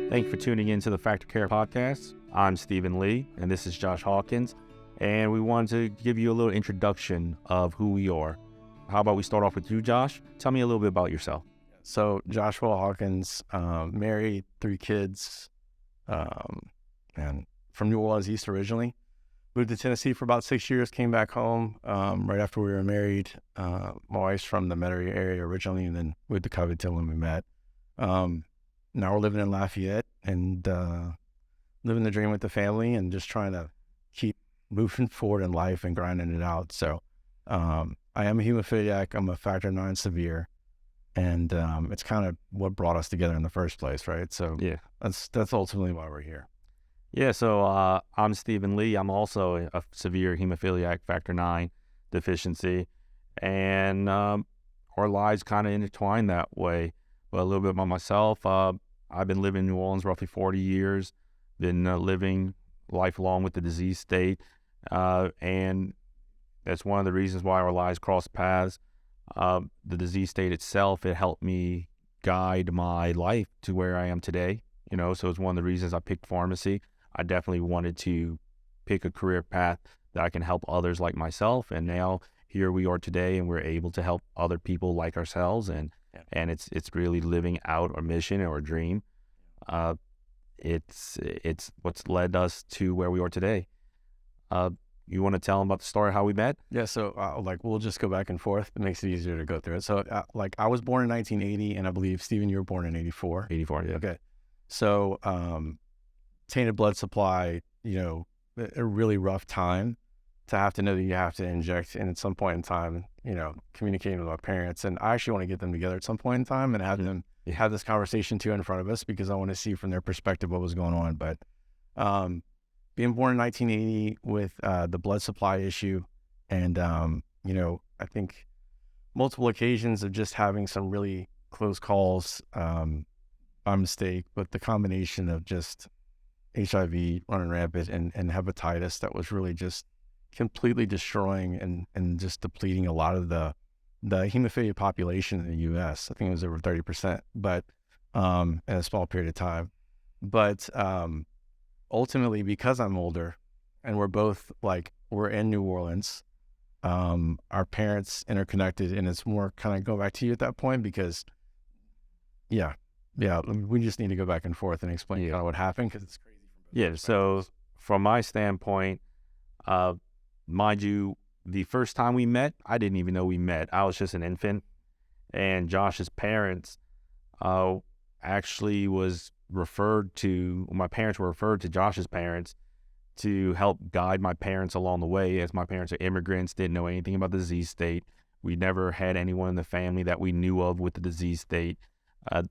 Thank you for tuning in to the Factor Care Podcast. I'm Stephen Lee, and this is Josh Hawkins, and we wanted to give you a little introduction of who we are. How about we start off with you, Josh? Tell me a little bit about yourself. So Joshua Hawkins, married, 3 kids, and from New Orleans East originally. Moved to Tennessee for about 6 years, came back home right after we were married. My wife's from the Metairie area originally, and then moved to Covington when we met. Now we're living in Lafayette and living the dream with the family and just trying to keep moving forward in life and grinding it out. So I am a hemophiliac. I'm a factor 9 severe. And it's kind of what brought us together in the first place, right? So Yeah. that's ultimately why we're here. Yeah, so I'm Stephen Lee. I'm also a severe hemophiliac factor 9 deficiency, and our lives kind of intertwined that way. But a little bit about myself, I've been living in New Orleans roughly 40 years, been living lifelong with the disease state, and that's one of the reasons why our lives cross paths. The disease state itself, it helped me guide my life to where I am today, so it's one of the reasons I picked pharmacy. I definitely wanted to pick a career path that I can help others like myself, and now here we are today, and we're able to help other people like ourselves, and it's really living out our mission or dream. It's what's led us to where we are today. You want to tell them about the story, how we met? Yeah, so we'll just go back and forth. It makes it easier to go through it. So I was born in 1980, and I believe, Stephen, you were born in 84. 84, yeah. Okay. So tainted blood supply, a really rough time to have to know that you have to inject, and at some point in time, communicating with my parents. And I actually want to get them together at some point in time and have them have this conversation too in front of us, because I want to see from their perspective what was going on. But being born in 1980 with the blood supply issue, and I think multiple occasions of just having some really close calls by mistake, but the combination of just HIV running rampant and hepatitis that was really just completely destroying and just depleting a lot of the hemophilia population in the U.S. I think it was over 30%, but in a small period of time. But ultimately, because I'm older and we're in New Orleans, our parents interconnected, and it's more kind of go back to you at that point, because we just need to go back and forth and explain kind of what happened, because it's crazy. So from my standpoint, mind you, the first time we met, I didn't even know we met. I was just an infant, and Josh's parents actually my parents were referred to Josh's parents to help guide my parents along the way, as my parents are immigrants, didn't know anything about the disease state. We never had anyone in the family that we knew of with the disease state.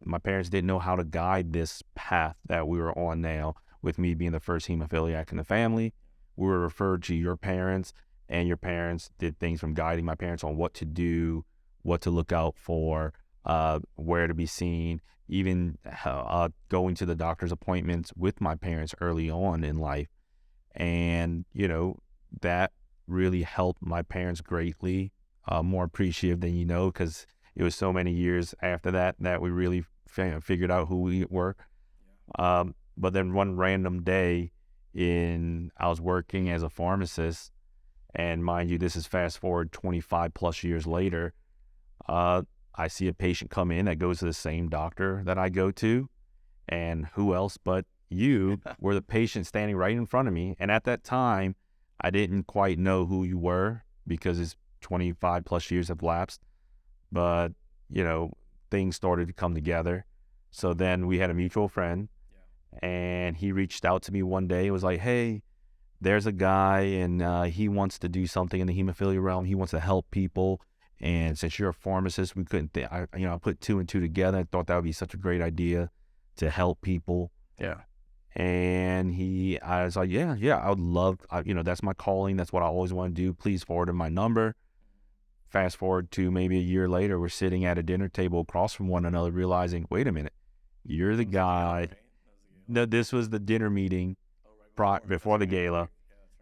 My parents didn't know how to guide this path that we were on now, with me being the first hemophiliac in the family. We were referred to your parents, and your parents did things from guiding my parents on what to do, what to look out for, where to be seen, even going to the doctor's appointments with my parents early on in life. And, that really helped my parents greatly, more appreciative than because it was so many years after that we really figured out who we were. But then one random day I was working as a pharmacist, and mind you, this is fast forward 25 plus years later, I see a patient come in that goes to the same doctor that I go to, and who else but you were the patient standing right in front of me. And at that time, I didn't quite know who you were, because it's 25 plus years have lapsed, but things started to come together. So then we had a mutual friend, and he reached out to me one day. It was like, hey, there's a guy, and he wants to do something in the hemophilia realm. He wants to help people. And since you're a pharmacist, we couldn't I put 2 and 2 together. I thought that would be such a great idea to help people. Yeah. And I was like, yeah, I would love, that's my calling. That's what I always want to do. Please forward him my number. Fast forward to maybe a year later, we're sitting at a dinner table across from one another, realizing, wait a minute, you're the guy. No, this was the dinner meeting before the gala.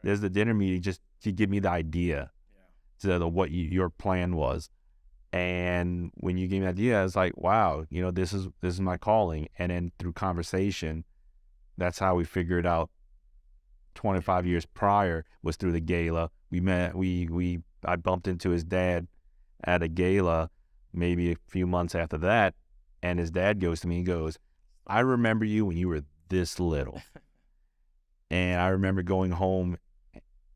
There's the dinner meeting just to give me the idea to what your plan was. And when you gave me the idea, I was like, wow, this is my calling. And then through conversation, that's how we figured out 25 years prior was through the gala. We met, I bumped into his dad at a gala maybe a few months after that. And his dad goes to me and goes, I remember you when you were this little. And I remember going home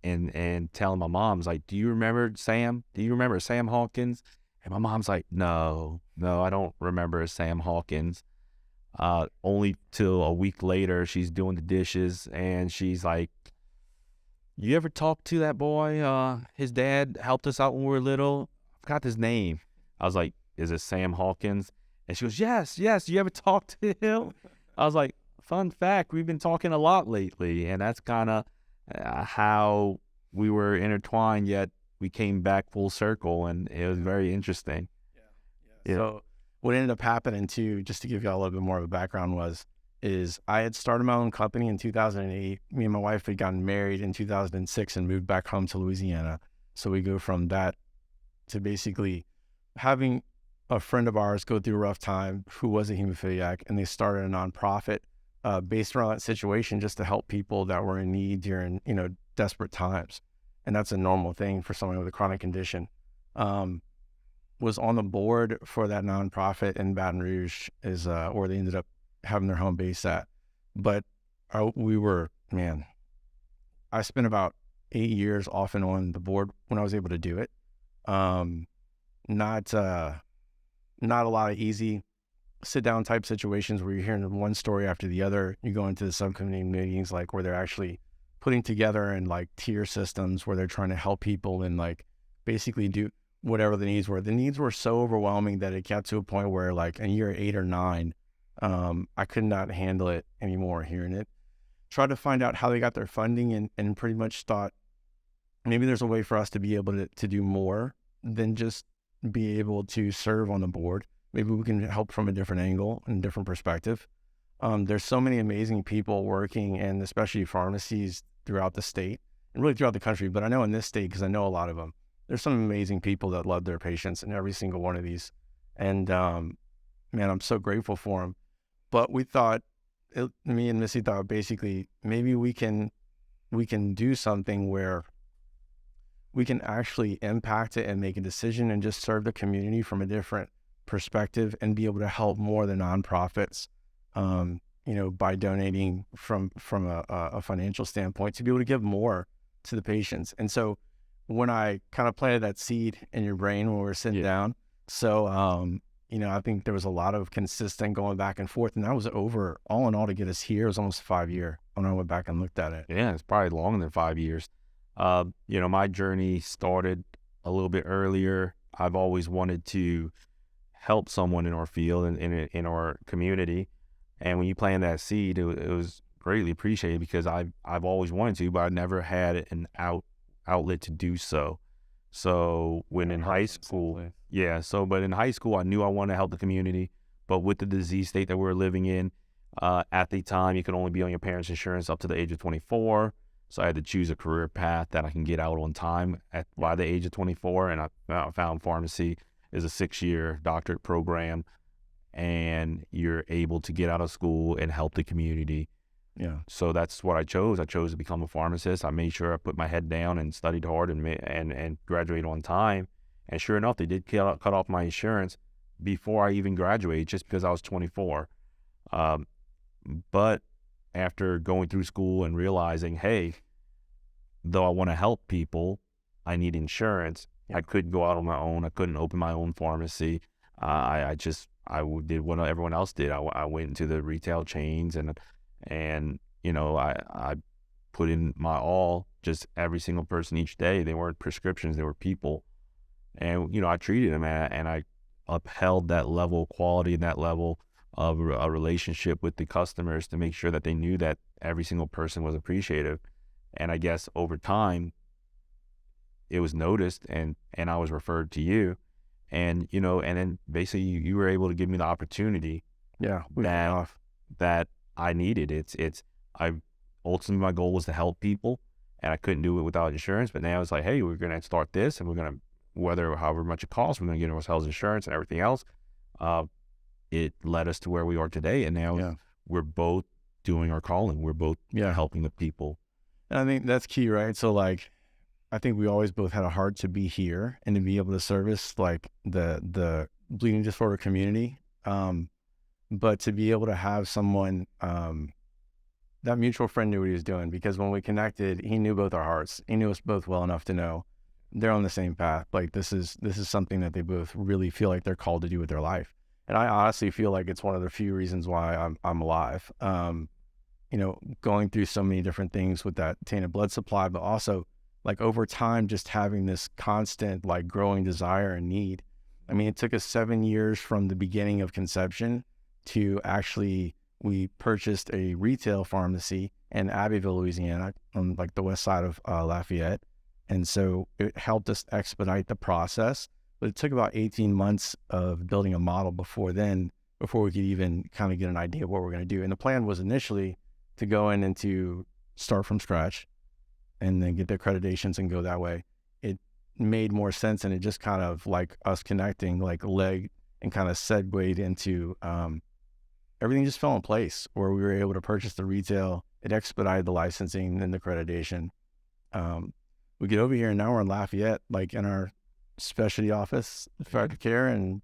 and telling my mom's like, do you remember Sam? Do you remember Sam Hawkins? And my mom's like, no, I don't remember Sam Hawkins. Only till a week later, she's doing the dishes and she's like, you ever talk to that boy? His dad helped us out when we were little. I forgot his name. I was like, is it Sam Hawkins? And she goes, yes. You ever talk to him? I was like, fun fact, we've been talking a lot lately. And that's kind of how we were intertwined, yet we came back full circle, and it was very interesting. Yeah. So what ended up happening too, just to give you all a little bit more of a background, is I had started my own company in 2008. Me and my wife had gotten married in 2006 and moved back home to Louisiana. So we go from that to basically having a friend of ours go through a rough time who was a hemophiliac, and they started a nonprofit based around that situation just to help people that were in need during, desperate times. And that's a normal thing for someone with a chronic condition. Was on the board for that nonprofit in Baton Rouge where they ended up having their home base at. But I spent about 8 years off and on the board when I was able to do it. Not a lot of easy sit down type situations where you're hearing one story after the other. You go into the subcommittee meetings, like where they're actually putting together and like tier systems where they're trying to help people and like basically do whatever the needs were. The needs were so overwhelming that it got to a point where like in year 8 or 9, I could not handle it anymore hearing it. Tried to find out how they got their funding and pretty much thought maybe there's a way for us to be able to do more than just be able to serve on the board. Maybe we can help from a different angle and different perspective. There's so many amazing people working in especially pharmacies throughout the state and really throughout the country, but I know in this state, because I know a lot of them, there's some amazing people that love their patients in every single one of these. And man, I'm so grateful for them. But we thought, me and Missy thought basically maybe we can do something where we can actually impact it and make a decision and just serve the community from a different perspective and be able to help more of the nonprofits, by donating from a financial standpoint to be able to give more to the patients. And so when I kind of planted that seed in your brain when we were sitting down, so, I think there was a lot of consistent going back and forth, and that was over all in all to get us here. It was almost 5 years when I went back and looked at it. Yeah, it's probably longer than 5 years. My journey started a little bit earlier. I've always wanted to help someone in our field and in our community. And when you plant that seed, it was greatly appreciated because I've always wanted to, but I never had an outlet to do so. So when in high school, but in high school, I knew I wanted to help the community, but with the disease state that we were living in, at the time, you could only be on your parents' insurance up to the age of 24. So I had to choose a career path that I can get out on time by the age of 24. And I found pharmacy is a 6-year doctorate program, and you're able to get out of school and help the community. Yeah. So that's what I chose. I chose to become a pharmacist. I made sure I put my head down and studied hard and graduated on time. And sure enough, they did cut off my insurance before I even graduated, just because I was 24. But after going through school and realizing, hey, though I want to help people, I need insurance. I couldn't go out on my own. I couldn't open my own pharmacy. I did what everyone else did. I went into the retail chains and I put in my all, just every single person each day. They weren't prescriptions, they were people. And, I treated them and I upheld that level of quality and that level of a relationship with the customers to make sure that they knew that every single person was appreciative. And I guess over time, it was noticed and I was referred to you. And, and then basically you were able to give me the opportunity that I needed. Ultimately my goal was to help people, and I couldn't do it without insurance. But now it's like, hey, we're going to start this, and we're going however much it costs, we're going to get ourselves insurance and everything else. It led us to where we are today. And now we're both doing our calling. We're both helping the people. And I think that's key, right? So like, I think we always both had a heart to be here and to be able to service like the bleeding disorder community. But to be able to have someone, that mutual friend knew what he was doing, because when we connected, he knew both our hearts. He knew us both well enough to know they're on the same path. Like this is something that they both really feel like they're called to do with their life. And I honestly feel like it's one of the few reasons why I'm alive. Going through so many different things with that tainted blood supply, but also like over time, just having this constant like growing desire and need. I mean, it took us 7 years from the beginning of conception to actually, we purchased a retail pharmacy in Abbeville, Louisiana, on like the west side of Lafayette. And so it helped us expedite the process, but it took about 18 months of building a model before we could even kind of get an idea of what we're going to do. And the plan was initially to go in and to start from scratch and then get the accreditations and go that way. It made more sense, and it just kind of like us connecting, like leg and kind of segued into, everything just fell in place where we were able to purchase the retail. It expedited the licensing and the accreditation. We get over here and now we're in Lafayette, like in our specialty office, Factor Care, and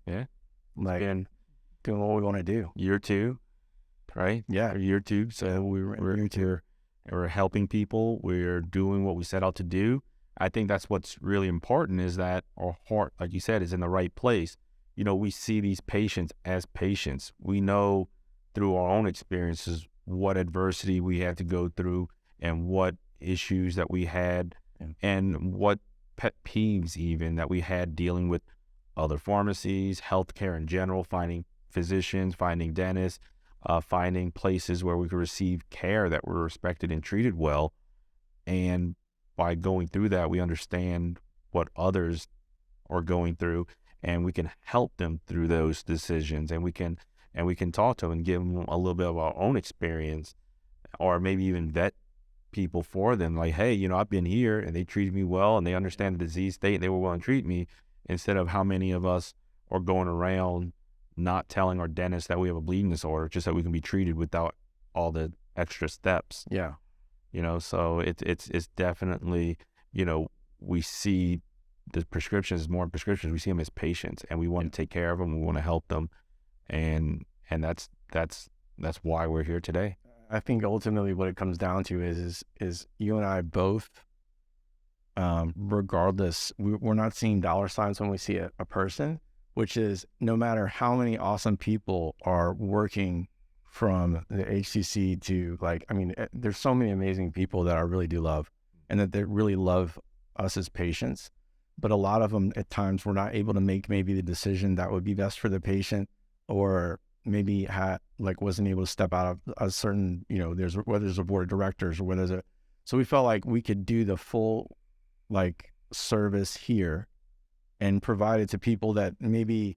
like doing what we want to do. Year 2, right? Yeah. Year 2. So we're helping people. We're doing what we set out to do. I think that's what's really important, is that our heart, like you said, is in the right place. We see these patients as patients. We know through our own experiences what adversity we had to go through and what issues that we had and what pet peeves even that we had dealing with other pharmacies, healthcare in general, finding physicians, finding dentists, finding places where we could receive care that were respected and treated well. And by going through that, we understand what others are going through, and we can help them through those decisions, and we can talk to them and give them a little bit of our own experience, or maybe even vet people for them. Like, hey, I've been here and they treated me well and they understand the disease state and they were willing to treat me, instead of how many of us are going around not telling our dentist that we have a bleeding disorder just so we can be treated without all the extra steps. Yeah. So it's definitely, we see the prescriptions more than prescriptions. We see them as patients, and we want to take care of them. We want to help them. And that's why we're here today. I think ultimately what it comes down to is you and I both, regardless, we're not seeing dollar signs when we see a person, which is no matter how many awesome people are working from the HCC to there's so many amazing people that I really do love, and that they really love us as patients. But a lot of them at times were not able to make maybe the decision that would be best for the patient, or maybe wasn't able to step out of a certain, whether there's a board of directors or whether so we felt like we could do the full service here and provide it to people that maybe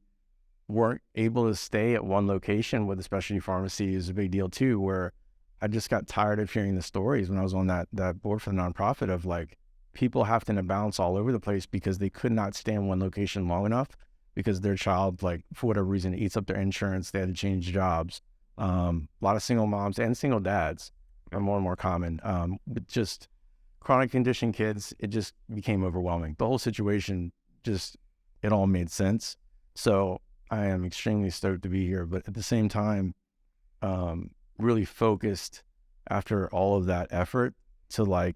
weren't able to stay at one location. With a specialty pharmacy is a big deal too, where I just got tired of hearing the stories when I was on that board for the nonprofit of people having to bounce all over the place because they could not stay in one location long enough because their child, for whatever reason, eats up their insurance. They had to change jobs. A lot of single moms and single dads are more and more common. But just chronic condition kids, it just became overwhelming. The whole situation it all made sense. So I am extremely stoked to be here, but at the same time, really focused after all of that effort to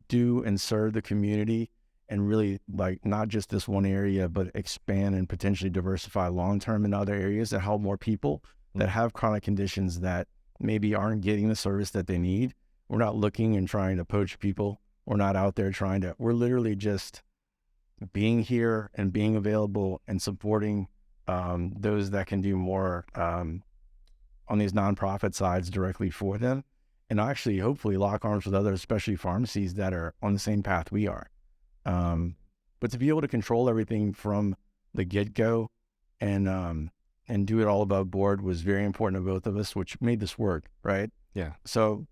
do and serve the community, and really not just this one area, but expand and potentially diversify long-term in other areas that help more people that have chronic conditions that maybe aren't getting the service that they need. We're not looking and trying to poach people. We're not out there we're literally just being here and being available and supporting those that can do more on these nonprofit sides directly for them, and actually hopefully lock arms with other specialty pharmacies that are on the same path we are. But to be able to control everything from the get-go and do it all above board was very important to both of us, which made this work, right? Yeah. So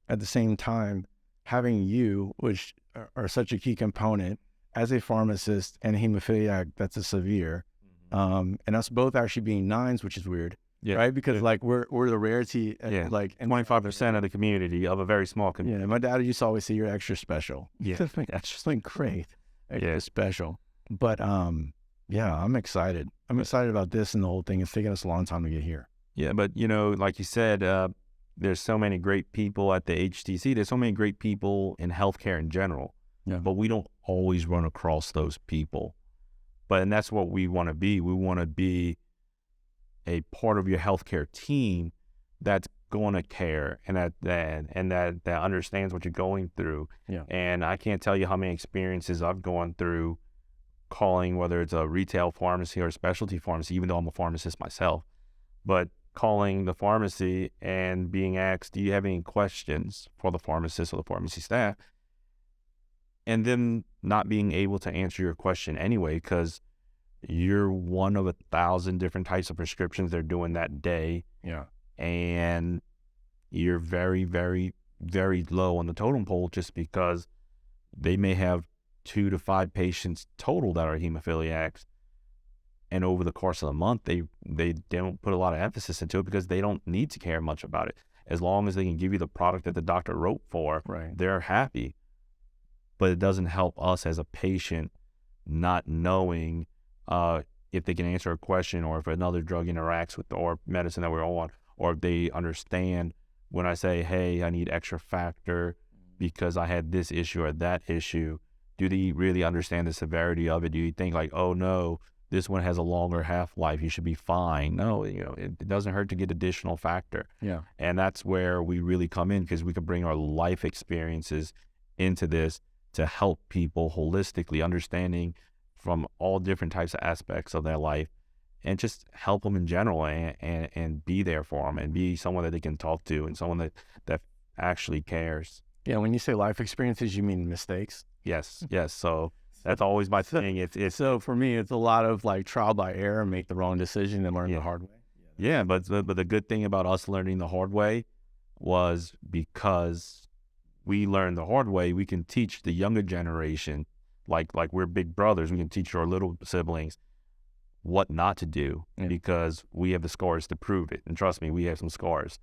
at the same time, having you, which are such a key component, as a pharmacist and a hemophiliac, that's a severe, and us both actually being nines, which is weird, Yeah. right? Because Yeah. like we're the rarity, Yeah. like, and 25% of the community of a very small community. yeah, my dad used to always say you're extra special. Yeah. That's just like great, extra Yeah. special. But yeah, I'm excited. I'm excited about this and the whole thing. It's taken us a long time to get here. Yeah, but like you said, there's so many great people at the HTC. There's so many great people in healthcare in general. Yeah. But we don't always run across those people. And that's what we want to be. We want to be a part of your healthcare team that's going to care and that understands what you're going through. Yeah. And I can't tell you how many experiences I've gone through calling, whether it's a retail pharmacy or a specialty pharmacy, even though I'm a pharmacist myself, but calling the pharmacy and being asked, do you have any questions for the pharmacist or the pharmacy staff? And them not being able to answer your question anyway, because you're one of 1,000 different types of prescriptions they're doing that day. Yeah. And you're very, very, very low on the totem pole just because they may have 2 to 5 patients total that are hemophiliacs. And over the course of the month, they don't put a lot of emphasis into it because they don't need to care much about it. As long as they can give you the product that the doctor wrote for, Right. they're happy. But it doesn't help us as a patient not knowing if they can answer a question or if another drug interacts with or medicine that we're on, or if they understand when I say, hey, I need extra factor because I had this issue or that issue. Do they really understand the severity of it? Do you think like, oh no, this one has a longer half-life, you should be fine? No, it doesn't hurt to get additional factor. Yeah. And that's where we really come in, because we can bring our life experiences into this to help people holistically, understanding from all different types of aspects of their life, and just help them in general and be there for them and be someone that they can talk to and someone that actually cares. Yeah. When you say life experiences, you mean mistakes? Yes. So that's always my thing. It's So for me, it's a lot of like trial by error, make the wrong decision and learn the hard way. Yeah, but the good thing about us learning the hard way was because we learned the hard way, we can teach the younger generation, like we're big brothers, we can teach our little siblings what not to do because we have the scars to prove it. And trust me, we have some scars.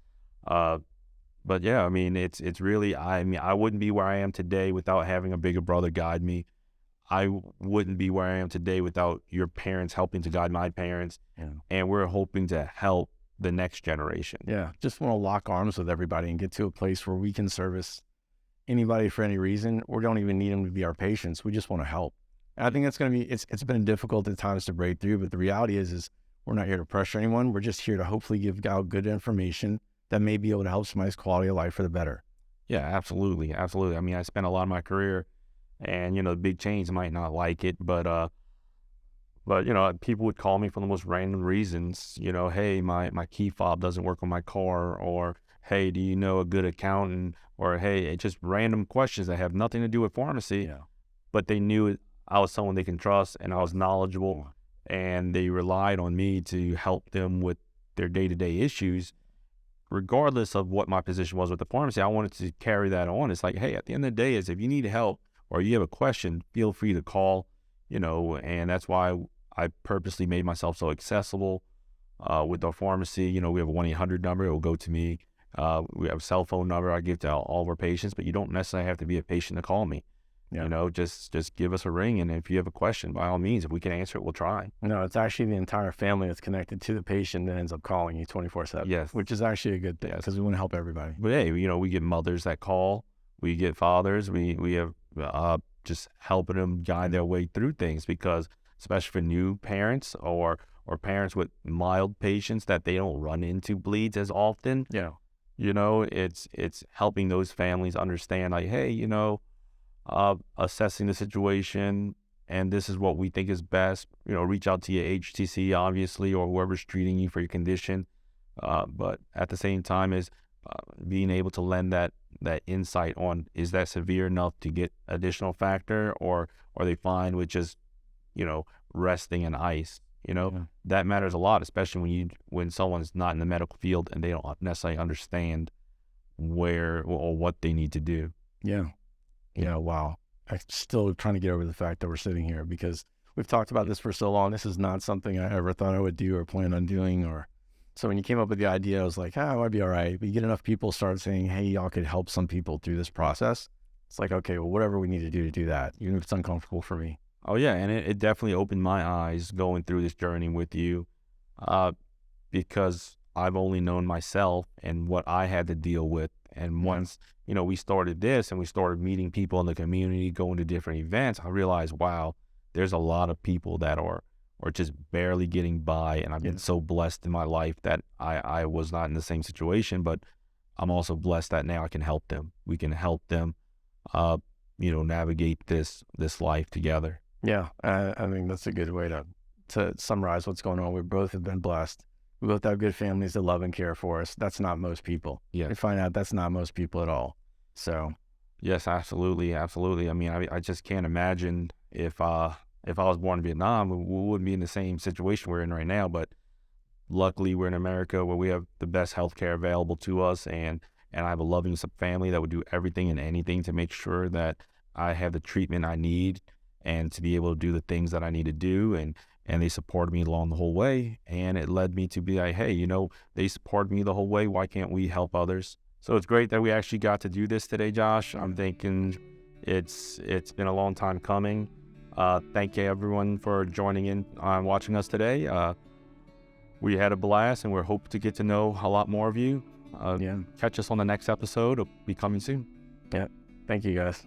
But yeah, I mean, it's really, I wouldn't be where I am today without having a bigger brother guide me. I wouldn't be where I am today without your parents helping to guide my parents. Yeah. And we're hoping to help the next generation. Yeah. Just want to lock arms with everybody and get to a place where we can service anybody for any reason. We don't even need them to be our patients. We just want to help. And I think that's going to be, it's been difficult at times to break through, but the reality is we're not here to pressure anyone. We're just here to hopefully give out good information that may be able to help somebody's quality of life for the better. Yeah, absolutely. Absolutely. I mean, I spent a lot of my career, and, the big chains might not like it, but people would call me for the most random reasons. Hey, my key fob doesn't work on my car, or hey, do you know a good accountant? Or hey, it's just random questions that have nothing to do with pharmacy. Yeah. But they knew I was someone they can trust and I was knowledgeable, and they relied on me to help them with their day-to-day issues. Regardless of what my position was with the pharmacy, I wanted to carry that on. It's like, hey, at the end of the day, is if you need help or you have a question, feel free to call, and that's why I purposely made myself so accessible with our pharmacy. We have a 1-800 number. It will go to me. We have a cell phone number I give to all of our patients, but you don't necessarily have to be a patient to call me. Yeah. Just give us a ring, and if you have a question, by all means, if we can answer it, we'll try. No, it's actually the entire family that's connected to the patient that ends up calling you 24/7. Yes. Which is actually a good thing because we want to help everybody. But hey, we get mothers that call, we get fathers, we have just helping them guide their way through things, because especially for new parents or parents with mild patients that they don't run into bleeds as often. Yeah. It's helping those families understand, like, hey, assessing the situation, and this is what we think is best. Reach out to your HTC, obviously, or whoever's treating you for your condition. But at the same time, is being able to lend that insight on, is that severe enough to get additional factor, or are they fine with just, resting in ice? That matters a lot, especially when someone's not in the medical field and they don't necessarily understand where or what they need to do. Yeah. Yeah. Wow. I'm still trying to get over the fact that we're sitting here because we've talked about this for so long. This is not something I ever thought I would do or plan on doing. Or so when you came up with the idea, I was like, it might be all right. But you get enough people start saying, hey, y'all could help some people through this process. It's like, okay, well, whatever we need to do that, even if it's uncomfortable for me. Oh yeah, and it definitely opened my eyes going through this journey with you, uh, because I've only known myself and what I had to deal with. And once, we started this and we started meeting people in the community, going to different events, I realized, wow, there's a lot of people that are just barely getting by. And I've been so blessed in my life that I was not in the same situation, but I'm also blessed that now I can help them. We can help them, navigate this life together. Yeah, I mean, that's a good way to summarize what's going on. We both have been blessed. We both have good families that love and care for us. That's not most people. Yeah. We find out that's not most people at all. So, yes, absolutely, absolutely. I mean, I just can't imagine if I was born in Vietnam, we wouldn't be in the same situation we're in right now. But luckily, we're in America where we have the best healthcare available to us, and I have a loving family that would do everything and anything to make sure that I have the treatment I need and to be able to do the things that I need to do. And they supported me along the whole way. And it led me to be like, hey, they supported me the whole way. Why can't we help others? So it's great that we actually got to do this today, Josh. I'm thinking it's been a long time coming. Thank you everyone for joining in on watching us today. We had a blast and we're hoping to get to know a lot more of you. Catch us on the next episode. It'll be coming soon. Yeah. Thank you guys.